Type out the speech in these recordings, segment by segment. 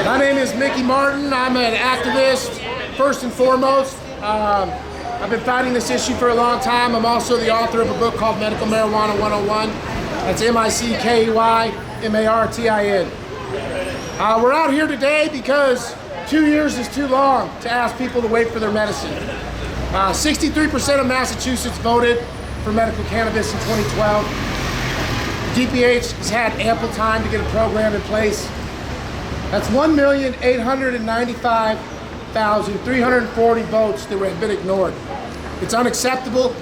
My name is Mickey Martin. I'm an activist, first and foremost. I've been fighting this issue for a long time. I'm also the author of a book called Medical Marijuana 101. That's MICKEYMARTIN. We're out here today because 2 years is too long to ask people to wait for their medicine. 63% of Massachusetts voted for medical cannabis in 2012. DPH has had ample time to get a program in place. That's 1,895,340 votes that have been ignored. It's unacceptable.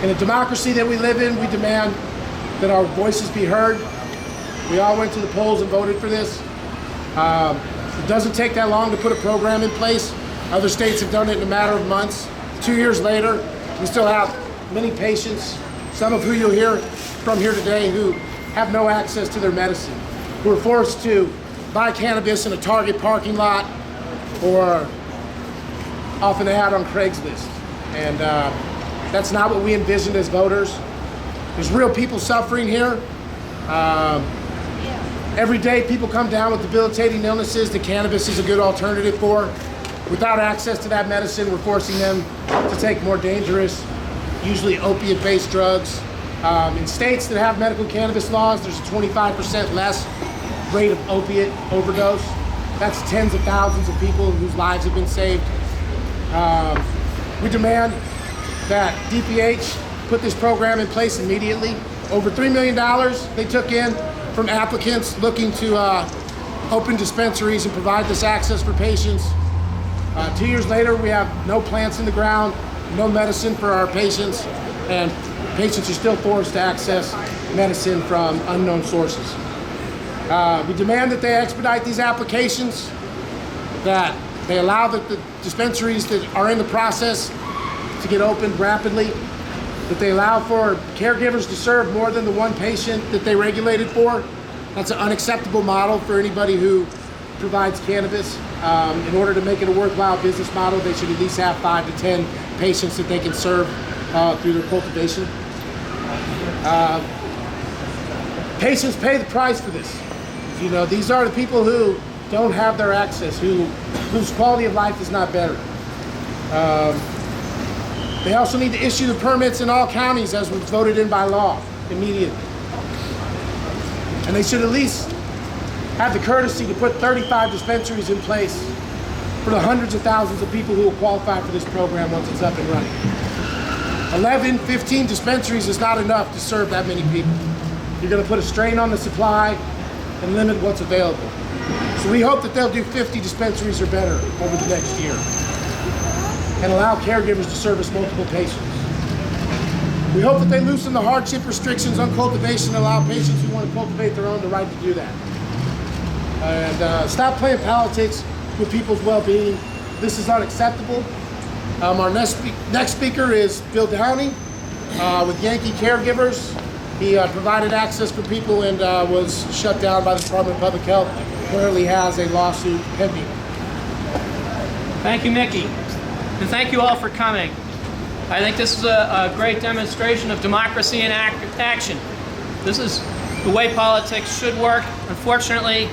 In a democracy that we live in, we demand that our voices be heard. We all went to the polls and voted for this. It doesn't take that long to put a program in place. Other states have done it in a matter of months. 2 years later, we still have many patients, some of who you'll hear from here today, who have no access to their medicine, who are forced to buy cannabis in a Target parking lot or off an ad on Craigslist. And that's not what we envisioned as voters. There's real people suffering here. Every day people come down with debilitating illnesses that cannabis is a good alternative for. Without access to that medicine, we're forcing them to take more dangerous, usually opiate-based drugs. In states that have medical cannabis laws, there's a 25% less rate of opiate overdose. That's tens of thousands of people whose lives have been saved. We demand that DPH put this program in place immediately. Over $3 million they took in from applicants looking to open dispensaries and provide this access for patients. 2 years later, we have no plants in the ground, no medicine for our patients, and patients are still forced to access medicine from unknown sources. We demand that they expedite these applications, that they allow the dispensaries that are in the process to get opened rapidly, that they allow for caregivers to serve more than the one patient that they regulated for. That's an unacceptable model for anybody who provides cannabis. In order to make it a worthwhile business model, they should at least have 5 to 10 patients that they can serve through their cultivation. Patients pay the price for this. You know, these are the people who don't have their access, whose quality of life is not better. They also need to issue the permits in all counties as was voted in by law immediately. And they should at least have the courtesy to put 35 dispensaries in place for the hundreds of thousands of people who will qualify for this program once it's up and running. 11, 15 dispensaries is not enough to serve that many people. You're going to put a strain on the supply and limit what's available. So we hope that they'll do 50 dispensaries or better over the next year and allow caregivers to service multiple patients. We hope that they loosen the hardship restrictions on cultivation and allow patients who want to cultivate their own the right to do that. And stop playing politics with people's well-being. This is unacceptable. Our next speaker is Bill Downey with Yankee Caregivers. He provided access for people and was shut down by the Department of Public Health. Currently has a lawsuit pending. Thank you, Mickey. And thank you all for coming. I think this is a great demonstration of democracy in action. This is the way politics should work. Unfortunately,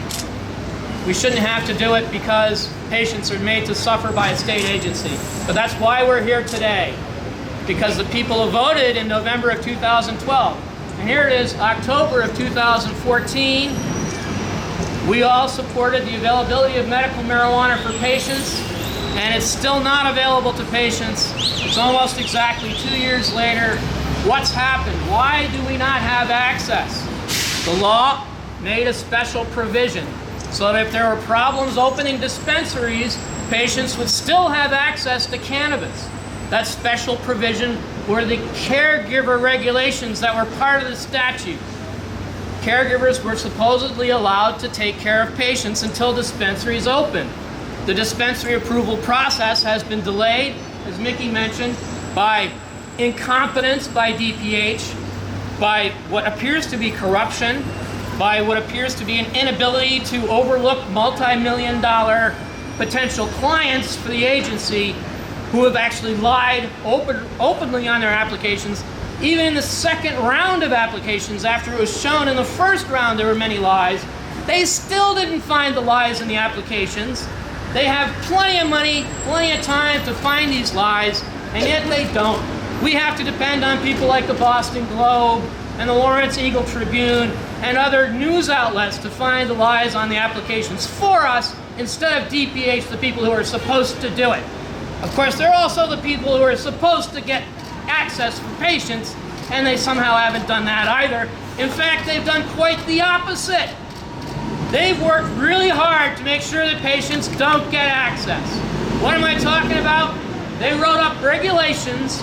we shouldn't have to do it because patients are made to suffer by a state agency. But that's why we're here today, because the people who voted in November of 2012. And here it is, October of 2014. We all supported the availability of medical marijuana for patients, and it's still not available to patients. It's almost exactly 2 years later. What's happened? Why do we not have access? The law made a special provision so that if there were problems opening dispensaries, patients would still have access to cannabis. That special provision were the caregiver regulations that were part of the statute. Caregivers were supposedly allowed to take care of patients until dispensaries opened. The dispensary approval process has been delayed, as Mickey mentioned, by incompetence by DPH, by what appears to be corruption, by what appears to be an inability to overlook multi-million-dollar potential clients for the agency who have actually lied openly on their applications even in the second round of applications, after it was shown in the first round there were many lies, they still didn't find the lies in the applications. They have plenty of money, plenty of time to find these lies, and yet they don't. We have to depend on people like the Boston Globe and the Lawrence Eagle Tribune and other news outlets to find the lies on the applications for us instead of DPH, the people who are supposed to do it. Of course, they're also the people who are supposed to get access for patients, and they somehow haven't done that either. In fact, they've done quite the opposite. They've worked really hard to make sure that patients don't get access. What am I talking about? They wrote up regulations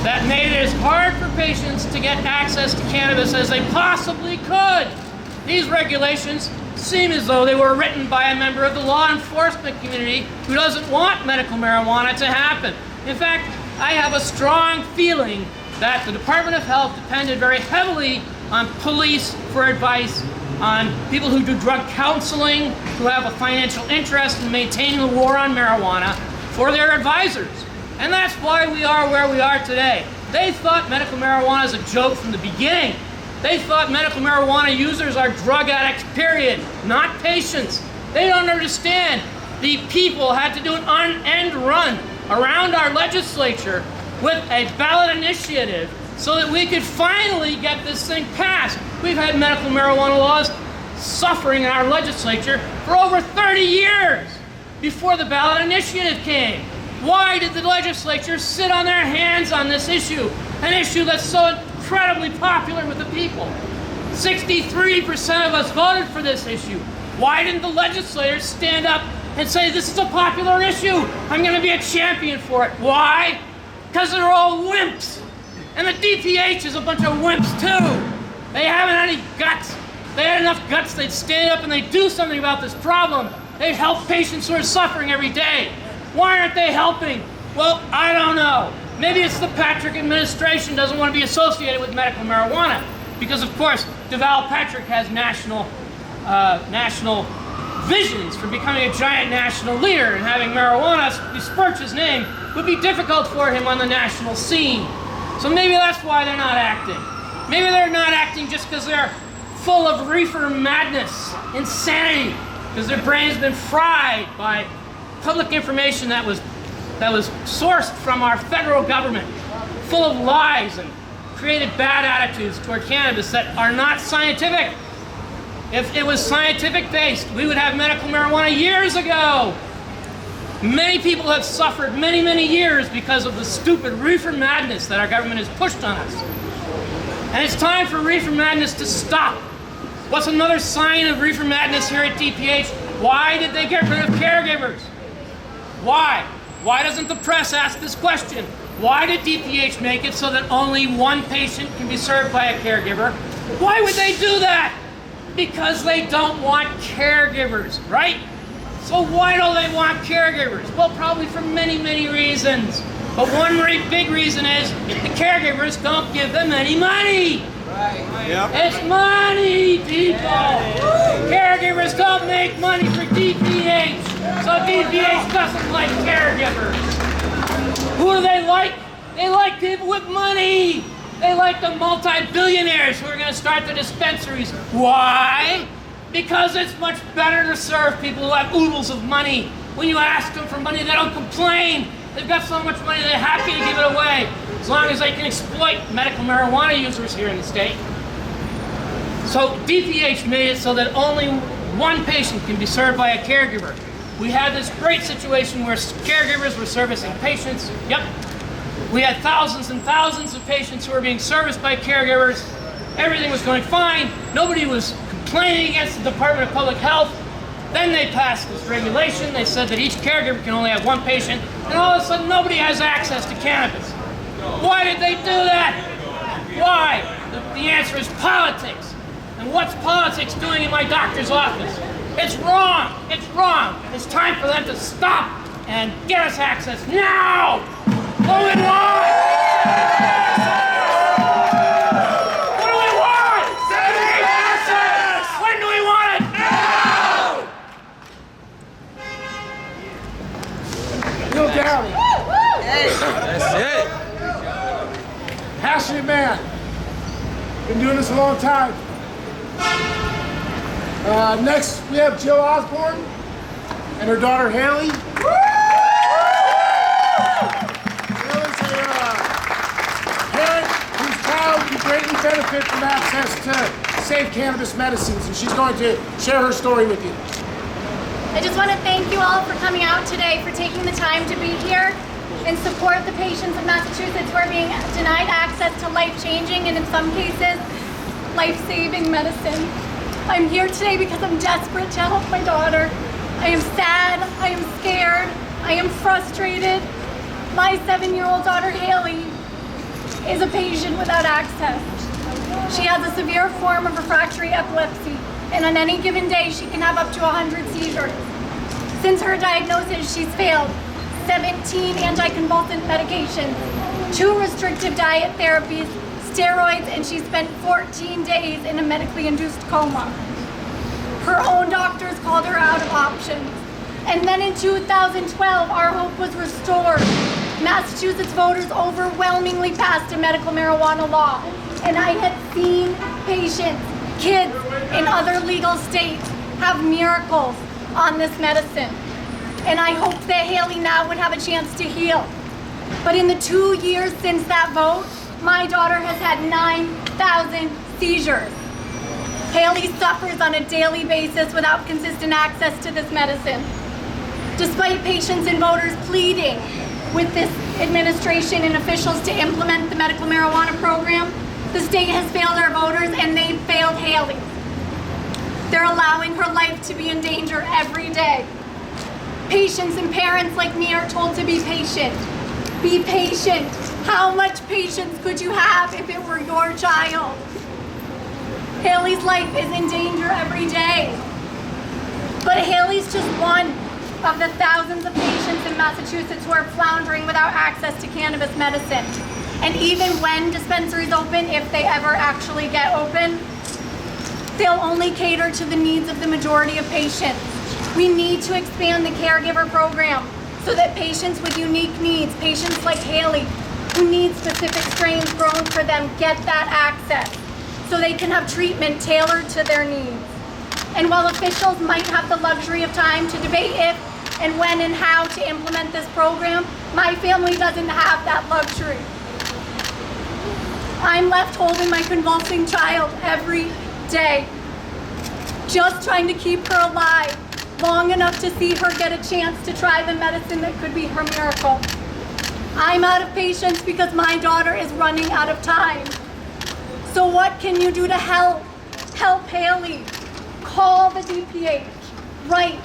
that made it as hard for patients to get access to cannabis as they possibly could. These regulations seem as though they were written by a member of the law enforcement community who doesn't want medical marijuana to happen. In fact, I have a strong feeling that the Department of Health depended very heavily on police for advice, on people who do drug counseling, who have a financial interest in maintaining the war on marijuana, for their advisors. And that's why we are where we are today. They thought medical marijuana is a joke from the beginning. They thought medical marijuana users are drug addicts, period, not patients. They don't understand. The people had to do an end run around our legislature with a ballot initiative so that we could finally get this thing passed. We've had medical marijuana laws suffering in our legislature for over 30 years before the ballot initiative came. Why did the legislature sit on their hands on this issue? An issue that's so incredibly popular with the people. 63% of us voted for this issue. Why didn't the legislators stand up and say, this is a popular issue, I'm going to be a champion for it? Why? Because they're all wimps. And the DPH is a bunch of wimps too. They haven't any guts. If they had enough guts, they'd stand up and they'd do something about this problem. They'd help patients who are suffering every day. Why aren't they helping? Well, I don't know. Maybe it's the Patrick administration doesn't want to be associated with medical marijuana. Because of course, Deval Patrick has national visions for becoming a giant national leader, and having marijuana besmirch his name would be difficult for him on the national scene. So maybe that's why they're not acting. Maybe they're not acting just because they're full of reefer madness, insanity, because their brain's been fried by public information that was sourced from our federal government, full of lies and created bad attitudes toward cannabis that are not scientific. If it was scientific based, we would have medical marijuana years ago. Many people have suffered many, many years because of the stupid reefer madness that our government has pushed on us. And it's time for reefer madness to stop. What's another sign of reefer madness here at DPH? Why did they get rid of caregivers? Why? Why doesn't the press ask this question? Why did DPH make it so that only one patient can be served by a caregiver? Why would they do that? Because they don't want caregivers, right? So why do they want caregivers? Well, probably for many, many reasons. But one big reason is the caregivers don't give them any money. Right. Yep. It's money, people. Caregivers don't make money for DPH. So DPH doesn't like caregivers. Who do they like? They like people with money. They like the multi-billionaires who are going to start the dispensaries. Why? Because it's much better to serve people who have oodles of money. When you ask them for money, they don't complain. They've got so much money, they're happy to give it away, as long as they can exploit medical marijuana users here in the state. So DPH made it so that only one patient can be served by a caregiver. We had this great situation where caregivers were servicing patients. Yep. We had thousands and thousands of patients who were being serviced by caregivers. Everything was going fine. Nobody was complaining against the Department of Public Health. Then they passed this regulation. They said that each caregiver can only have one patient, and all of a sudden nobody has access to cannabis. Why did they do that? Why? The answer is politics. And what's politics doing in my doctor's office? It's wrong. It's wrong. It's time for them to stop and get us access now. What do we want? What do we want? Access. When do we want it? Bill Dowdy. That's it. Passionate time. Next, we have Jill Osborne and her daughter Haley. Jill is a parent whose child can greatly benefit from access to safe cannabis medicines, and she's going to share her story with you. I just want to thank you all for coming out today, for taking the time to be here and support the patients of Massachusetts who are being denied access to life-changing and in some cases, life-saving medicine. I'm here today because I'm desperate to help my daughter. I am sad, I am scared, I am frustrated. My 7-year-old daughter Haley is a patient without access. She has a severe form of refractory epilepsy, and on any given day she can have up to 100 seizures. Since her diagnosis, she's failed 17 anticonvulsant medications, 2 restrictive diet therapies, steroids, and she spent 14 days in a medically induced coma. Her own doctors called her out of options. And then in 2012, our hope was restored. Massachusetts voters overwhelmingly passed a medical marijuana law, and I had seen patients, kids in other legal states have miracles on this medicine. And I hoped that Haley now would have a chance to heal. But in the 2 years since that vote, my daughter has had 9,000 seizures. Haley suffers on a daily basis without consistent access to this medicine. Despite patients and voters pleading with this administration and officials to implement the medical marijuana program, the state has failed our voters and they've failed Haley. They're allowing her life to be in danger every day. Patients and parents like me are told to be patient. Be patient. How much patience could you have if it were your child? Haley's life is in danger every day. But Haley's just one of the thousands of patients in Massachusetts who are floundering without access to cannabis medicine. And even when dispensaries open, if they ever actually get open, they'll only cater to the needs of the majority of patients. We need to expand the caregiver program so that patients with unique needs, patients like Haley, who need specific strains grown for them, get that access so they can have treatment tailored to their needs. And while officials might have the luxury of time to debate if and when and how to implement this program, my family doesn't have that luxury. I'm left holding my convulsing child every day, just trying to keep her alive long enough to see her get a chance to try the medicine that could be her miracle. I'm out of patience because my daughter is running out of time. So what can you do to help? Help Haley. Call the DPH. Write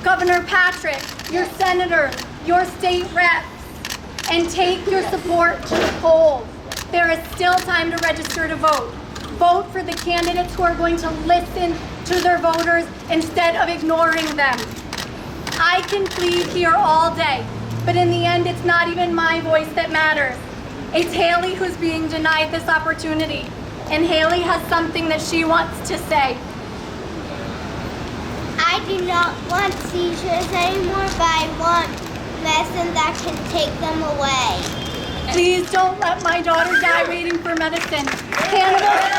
Governor Patrick, your senator, your state reps, and take your support to the polls. There is still time to register to vote. Vote for the candidates who are going to listen to their voters instead of ignoring them. I can plead here all day, but in the end, it's not even my voice that matters. It's Haley who's being denied this opportunity, and Haley has something that she wants to say. I do not want seizures anymore, but I want medicine that can take them away. Please don't let my daughter die waiting for medicine. Cannabis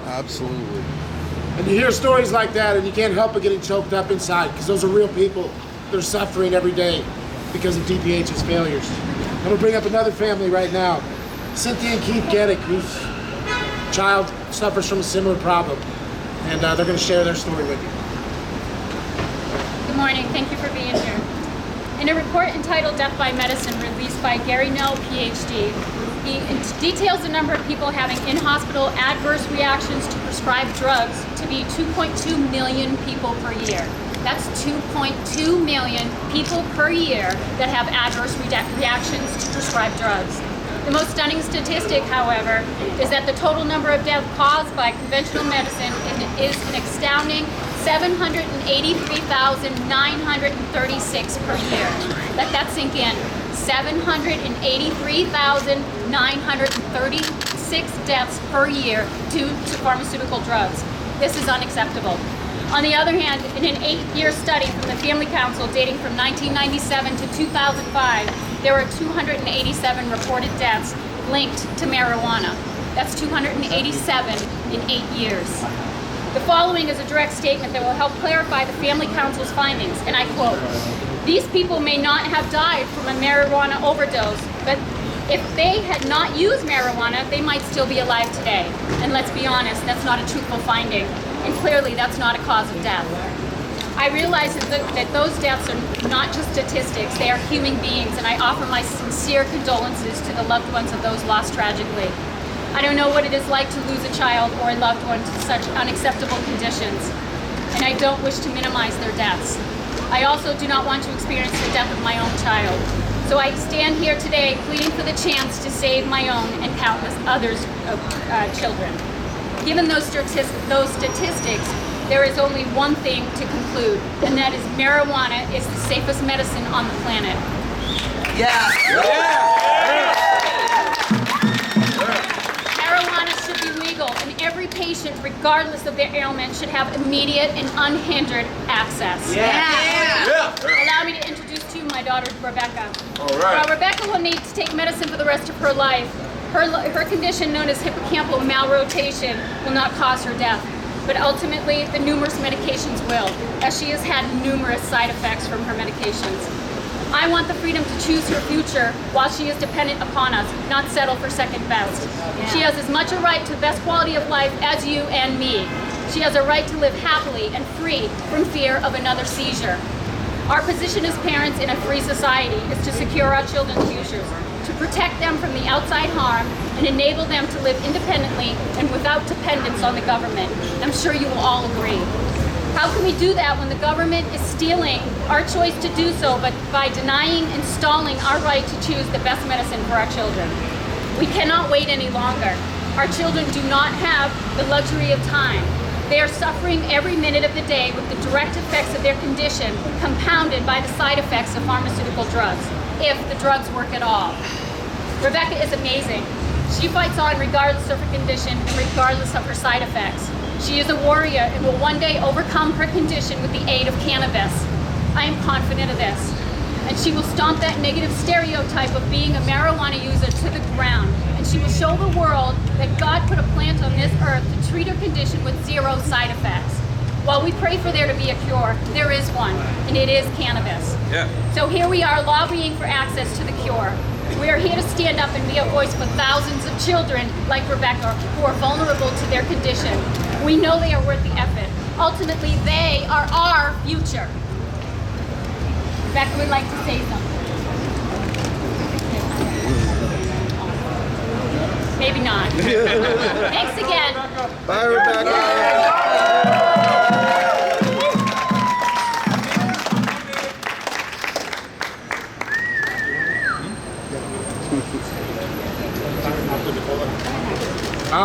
Absolutely. And you hear stories like that and you can't help but getting choked up inside because those are real people. They're suffering every day because of DPH's failures. I'm gonna bring up another family right now. Cynthia and Keith Geddick, whose child suffers from a similar problem. And they're gonna share their story with you. Good morning, thank you for being here. In a report entitled Death by Medicine, released by Gary Nell, PhD, he details the number of people having in-hospital adverse reactions to prescribed drugs to be 2.2 million people per year. That's 2.2 million people per year that have adverse reactions to prescribed drugs. The most stunning statistic, however, is that the total number of deaths caused by conventional medicine is an astounding 783,936 per year. Let that sink in. 783,936 deaths per year due to pharmaceutical drugs. This is unacceptable. On the other hand, in an 8-year study from the Family Council dating from 1997 to 2005, there were 287 reported deaths linked to marijuana. That's 287 in 8 years. The following is a direct statement that will help clarify the Family Council's findings, and I quote, "These people may not have died from a marijuana overdose, but if they had not used marijuana, they might still be alive today." And let's be honest, that's not a truthful finding, and clearly that's not a cause of death. I realize that those deaths are not just statistics, they are human beings, and I offer my sincere condolences to the loved ones of those lost tragically. I don't know what it is like to lose a child or a loved one to such unacceptable conditions, and I don't wish to minimize their deaths. I also do not want to experience the death of my own child. So I stand here today pleading for the chance to save my own and countless others' children. Given those statistics, there is only one thing to conclude, and that is marijuana is the safest medicine on the planet. Yeah. Marijuana should be legal, and every patient, regardless of their ailment, should have immediate and unhindered access. Allow me to introduce to you my daughter, Rebecca. All right. While Rebecca will need to take medicine for the rest of her life, her condition known as hippocampal malrotation will not cause her death. But ultimately, the numerous medications will, as she has had numerous side effects from her medications. I want the freedom to choose her future while she is dependent upon us, not settle for second best. She has as much a right to the best quality of life as you and me. She has a right to live happily and free from fear of another seizure. Our position as parents in a free society is to secure our children's futures, to protect them from the outside harm, and enable them to live independently and without dependence on the government. I'm sure you will all agree. How can we do that when the government is stealing our choice to do so, but by denying and stalling our right to choose the best medicine for our children? We cannot wait any longer. Our children do not have the luxury of time. They are suffering every minute of the day with the direct effects of their condition, compounded by the side effects of pharmaceutical drugs, if the drugs work at all. Rebecca is amazing. She fights on regardless of her condition and regardless of her side effects. She is a warrior and will one day overcome her condition with the aid of cannabis. I am confident of this. And she will stomp that negative stereotype of being a marijuana user to the ground. And she will show the world that God put a plant on this earth to treat her condition with zero side effects. While we pray for there to be a cure, there is one, and it is cannabis. So here we are lobbying for access to the cure. We are here to stand up and be a voice for thousands of children like Rebecca who are vulnerable to their condition. We know they are worth the effort. Ultimately, they are our future. Rebecca would like to say something. Maybe not. Thanks again. Bye, Rebecca.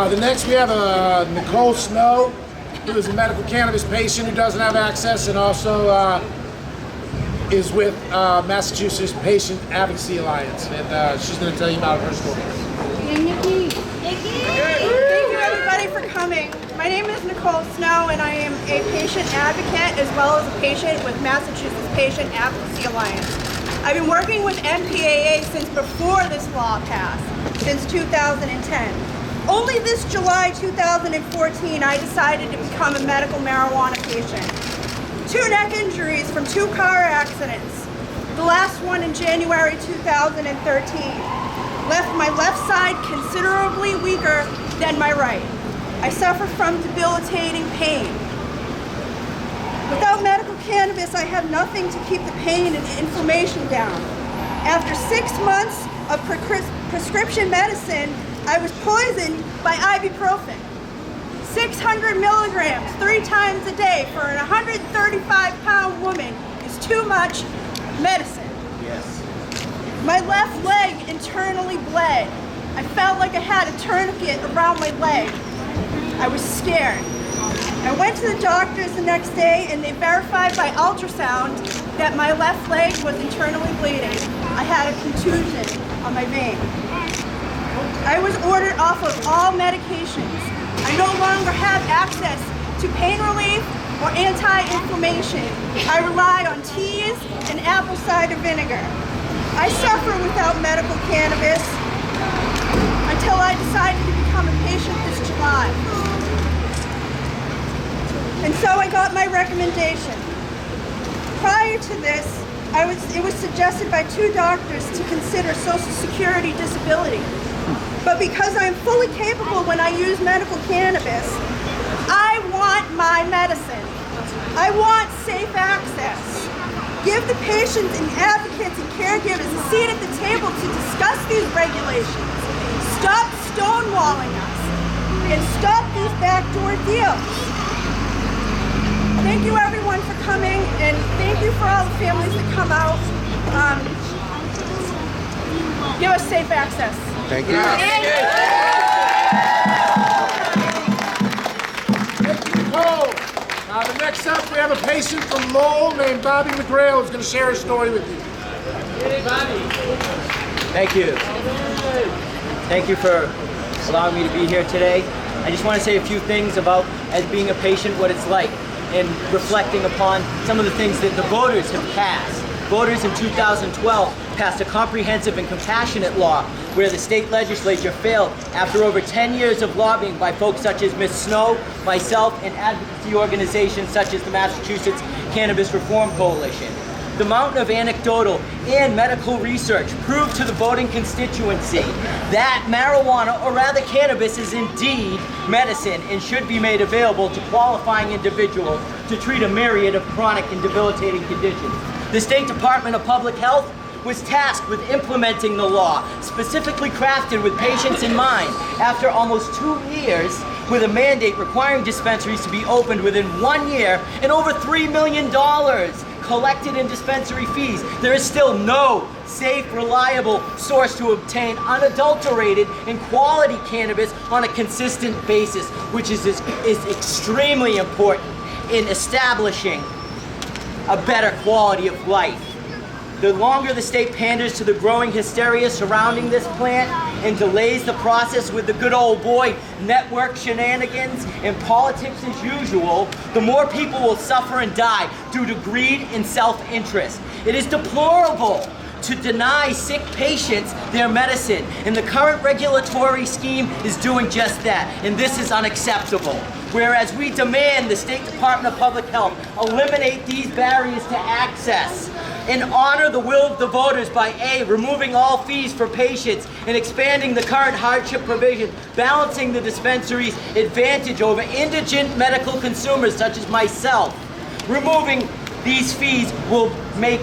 The next we have Nicole Snow, who is a medical cannabis patient who doesn't have access and also is with Massachusetts Patient Advocacy Alliance. And she's going to tell you about her story. Thank you everybody for coming. My name is Nicole Snow and I am a patient advocate as well as a patient with Massachusetts Patient Advocacy Alliance. I've been working with MPAA since before this law passed, since 2010. Only this July 2014 I decided to become a medical marijuana patient. 2 neck injuries from 2 car accidents, the last one in January 2013. Left my left side considerably weaker than my right. I suffer from debilitating pain. Without medical cannabis, I have nothing to keep the pain and inflammation down. After 6 months of prescription medicine, I was poisoned by ibuprofen. 600 milligrams 3 times a day for an 135-pound woman is too much medicine. Yes. My left leg internally bled. I felt like I had a tourniquet around my leg. I was scared. I went to the doctors the next day and they verified by ultrasound that my left leg was internally bleeding. I had a contusion on my vein. I was ordered off of all medications. I no longer have access to pain relief or anti-inflammation. I rely on teas and apple cider vinegar. I suffer without medical cannabis until I decided to become a patient this July. And so I got my recommendation. Prior to this, it was suggested by 2 doctors to consider Social Security disability. But because I'm fully capable when I use medical cannabis, I want my medicine. I want safe access. Give the patients and advocates and caregivers a seat at the table to discuss these regulations. Stop stonewalling us and stop these backdoor deals. Thank you everyone for coming, and thank you for all the families that come out. Give us safe access. Thank you. Thank you, Nicole. The next up, we have a patient from Lowell named Bobby McGrail who's going to share her story with you. Hey, Bobby. Thank you. Thank you for allowing me to be here today. I just want to say a few things about, as being a patient, what it's like, and reflecting upon some of the things that the voters have passed. Voters in 2012 passed a comprehensive and compassionate law where the state legislature failed after over 10 years of lobbying by folks such as Ms. Snow, myself, and advocacy organizations such as the Massachusetts Cannabis Reform Coalition. The mountain of anecdotal and medical research proved to the voting constituency that marijuana, or rather cannabis, is indeed medicine and should be made available to qualifying individuals to treat a myriad of chronic and debilitating conditions. The State Department of Public Health was tasked with implementing the law, specifically crafted with patients in mind. After almost 2 years, with a mandate requiring dispensaries to be opened within 1 year and over $3 million collected in dispensary fees, there is still no safe, reliable source to obtain unadulterated and quality cannabis on a consistent basis, which is extremely important in establishing a better quality of life. The longer the state panders to the growing hysteria surrounding this plant and delays the process with the good old boy network shenanigans and politics as usual, the more people will suffer and die due to greed and self-interest. It is deplorable to deny sick patients their medicine, and the current regulatory scheme is doing just that, and this is unacceptable. Whereas we demand the State Department of Public Health eliminate these barriers to access and honor the will of the voters by A, removing all fees for patients and expanding the current hardship provision, balancing the dispensary's advantage over indigent medical consumers such as myself. Removing these fees will make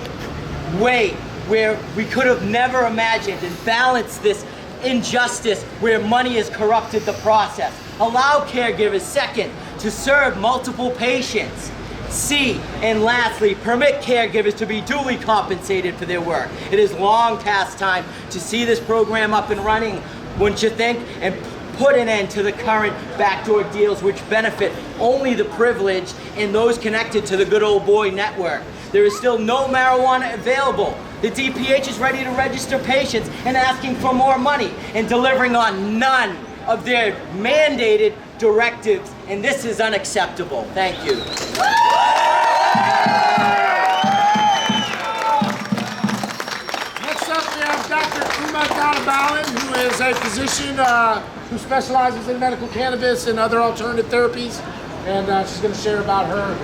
way where we could have never imagined and balance this injustice where money has corrupted the process. Allow caregivers, second, to serve multiple patients. C, and lastly, permit caregivers to be duly compensated for their work. It is long past time to see this program up and running, wouldn't you think? And put an end to the current backdoor deals which benefit only the privileged and those connected to the good old boy network. There is still no marijuana available. The DPH is ready to register patients and asking for more money and delivering on none of their mandated directives, and this is unacceptable. Thank you. Next up, we have Dr. Uma Donabalan, who is a physician who specializes in medical cannabis and other alternative therapies, and she's going to share about her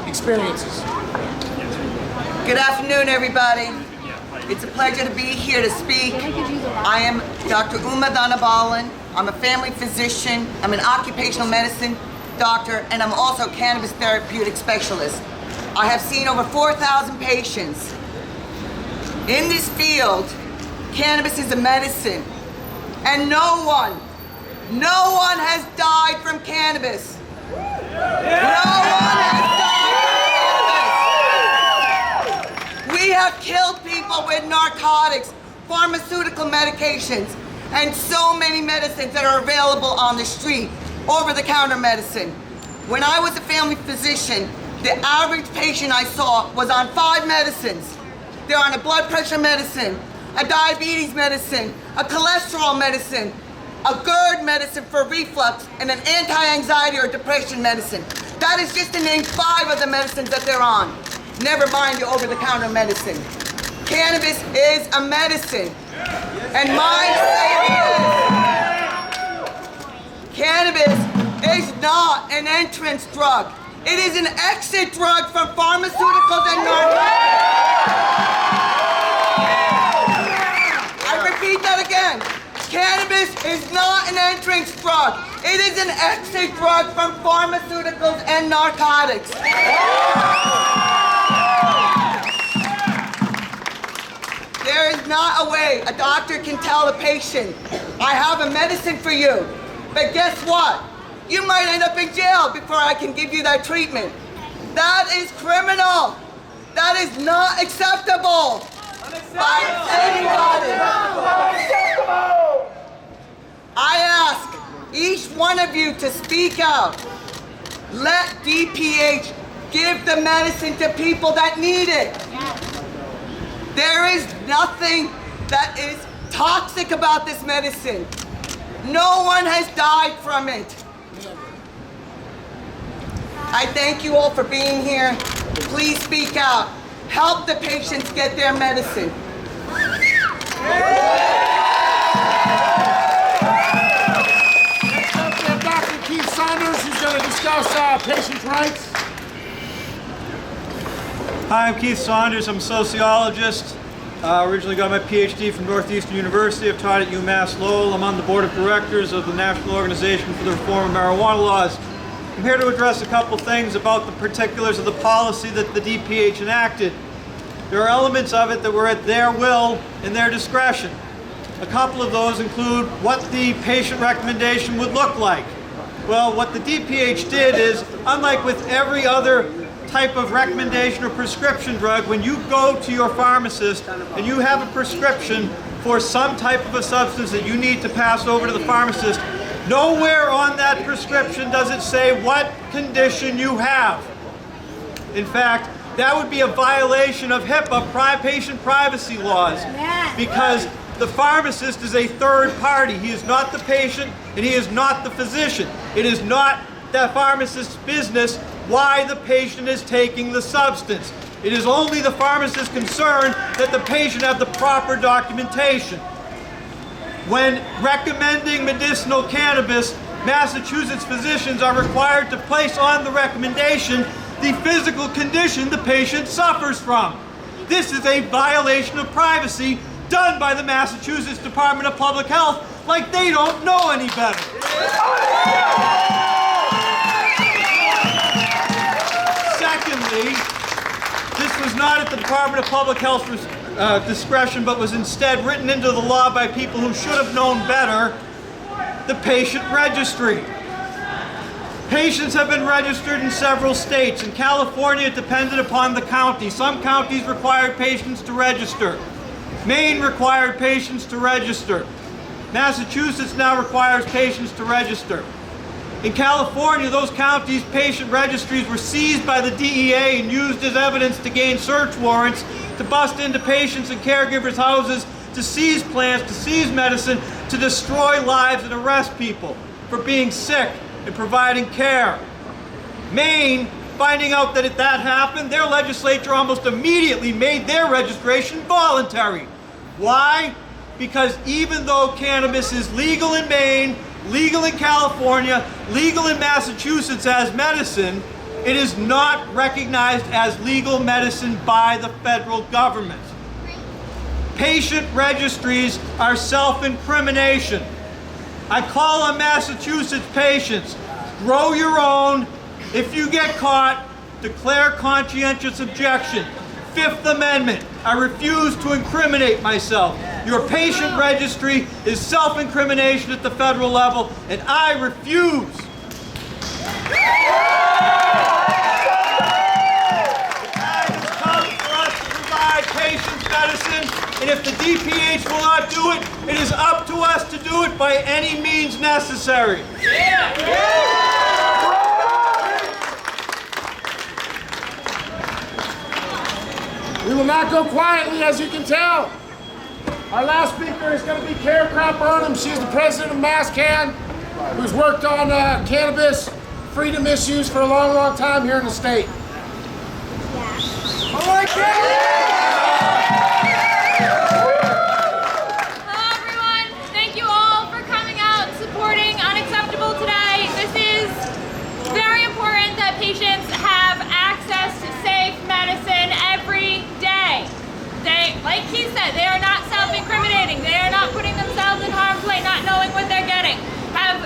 experiences. Good afternoon, everybody. It's a pleasure to be here to speak. I am Dr. Uma Donabalan. I'm a family physician. I'm an occupational medicine doctor, and I'm also a cannabis therapeutic specialist. I have seen over 4,000 patients. In this field, cannabis is a medicine, and no one has died from cannabis. No one has died from cannabis. We have killed people with narcotics, pharmaceutical medications, and so many medicines that are available on the street, over-the-counter medicine. When I was a family physician, the average patient I saw was on 5 medicines. They're on a blood pressure medicine, a diabetes medicine, a cholesterol medicine, a GERD medicine for reflux, and an anti-anxiety or depression medicine. That is just to name 5 of the medicines that they're on. Never mind your over-the-counter medicine. Cannabis is a medicine. And my statement is, cannabis is not an entrance drug. It is an exit drug from pharmaceuticals and narcotics. I repeat that again. Cannabis is not an entrance drug. It is an exit drug from pharmaceuticals and narcotics. There is not a way a doctor can tell a patient, I have a medicine for you, but guess what? You might end up in jail before I can give you that treatment. That is criminal. That is not acceptable by anybody. I ask each one of you to speak out. Let DPH give the medicine to people that need it. There is nothing that is toxic about this medicine. No one has died from it. I thank you all for being here. Please speak out. Help the patients get their medicine. Next up, we have Dr. Keith Saunders, who's going to discuss patients' rights. Hi, I'm Keith Saunders. I'm a sociologist. Originally got my PhD from Northeastern University. I've taught at UMass Lowell. I'm on the board of directors of the National Organization for the Reform of Marijuana Laws. I'm here to address a couple things about the particulars of the policy that the DPH enacted. There are elements of it that were at their will and their discretion. A couple of those include what the patient recommendation would look like. Well, what the DPH did is, unlike with every other type of recommendation or prescription drug, when you go to your pharmacist and you have a prescription for some type of a substance that you need to pass over to the pharmacist, nowhere on that prescription does it say what condition you have. In fact, that would be a violation of HIPAA, patient privacy laws, because the pharmacist is a third party. He is not the patient and he is not the physician. It is not the pharmacist's business why the patient is taking the substance. It is only the pharmacist's concern that the patient have the proper documentation. When recommending medicinal cannabis, Massachusetts physicians are required to place on the recommendation the physical condition the patient suffers from. This is a violation of privacy done by the Massachusetts Department of Public Health, like they don't know any better. Secondly, this was not at the Department of Public Health's discretion, but was instead written into the law by people who should have known better, the patient registry. Patients have been registered in several states. In California, it depended upon the county. Some counties required patients to register. Maine required patients to register. Massachusetts now requires patients to register. In California, those counties' patient registries were seized by the DEA and used as evidence to gain search warrants to bust into patients' and caregivers' houses, to seize plants, to seize medicine, to destroy lives and arrest people for being sick and providing care. Maine, finding out that that happened, their legislature almost immediately made their registration voluntary. Why? Because even though cannabis is legal in Maine, legal in California, legal in Massachusetts as medicine, it is not recognized as legal medicine by the federal government. Patient registries are self-incrimination. I call on Massachusetts patients, grow your own. If you get caught, declare conscientious objection. Fifth Amendment, I refuse to incriminate myself. Your patient registry is self-incrimination at the federal level, and I refuse. The time has come for us to provide patients medicine, and if the DPH will not do it, it is up to us to do it by any means necessary. We will not go quietly, as you can tell. Our last speaker is going to be Kara Crop Burnham. She is the president of MassCan, who's worked on cannabis freedom issues for a long, long time here in the state. All right, Kara! Patients have access to safe medicine every day. Like he said, they are not self-incriminating. They are not putting themselves in harm's way, not knowing what they're getting. Have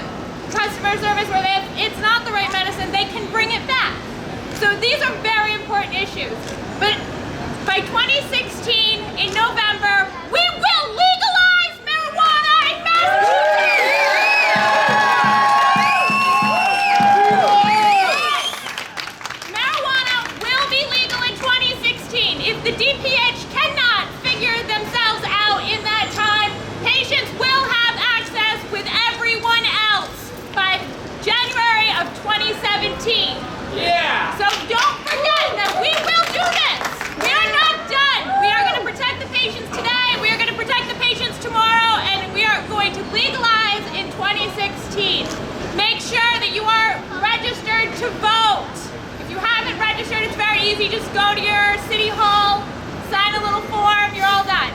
customer service where it's not the right medicine, they can bring it back. So these are very important issues. But by 2016, in November, we will legalize marijuana in Massachusetts! If the DPH cannot figure themselves out in that time, patients will have access with everyone else by January of 2017. Yeah! So don't forget that we will do this. We are not done. We are going to protect the patients today, we are going to protect the patients tomorrow, and we are going to legalize in 2016. Make sure that you are registered to vote. If you haven't registered, it's very easy. Just go to your city hall, sign a little form, you're all done.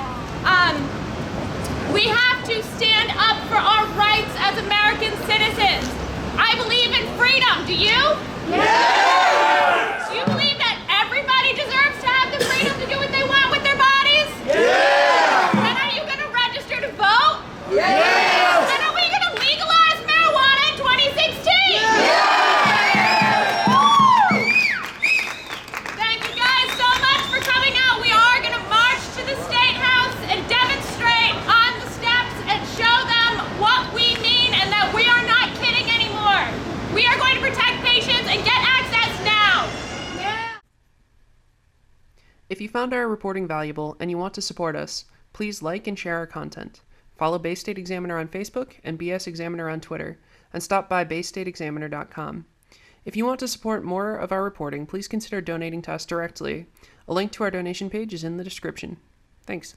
We have to stand up for our rights as American citizens. I believe in freedom. Do you? Yes! Do you believe that everybody deserves to have the freedom to do what they want with their bodies? Yes! Then are you going to register to vote? Yes! Then are we going to legalize marijuana in 2016? Yes! We are going to protect patients and get access now! Yeah. If you found our reporting valuable and you want to support us, please like and share our content. Follow Bay State Examiner on Facebook and BS Examiner on Twitter, and stop by baystateexaminer.com. If you want to support more of our reporting, please consider donating to us directly. A link to our donation page is in the description. Thanks.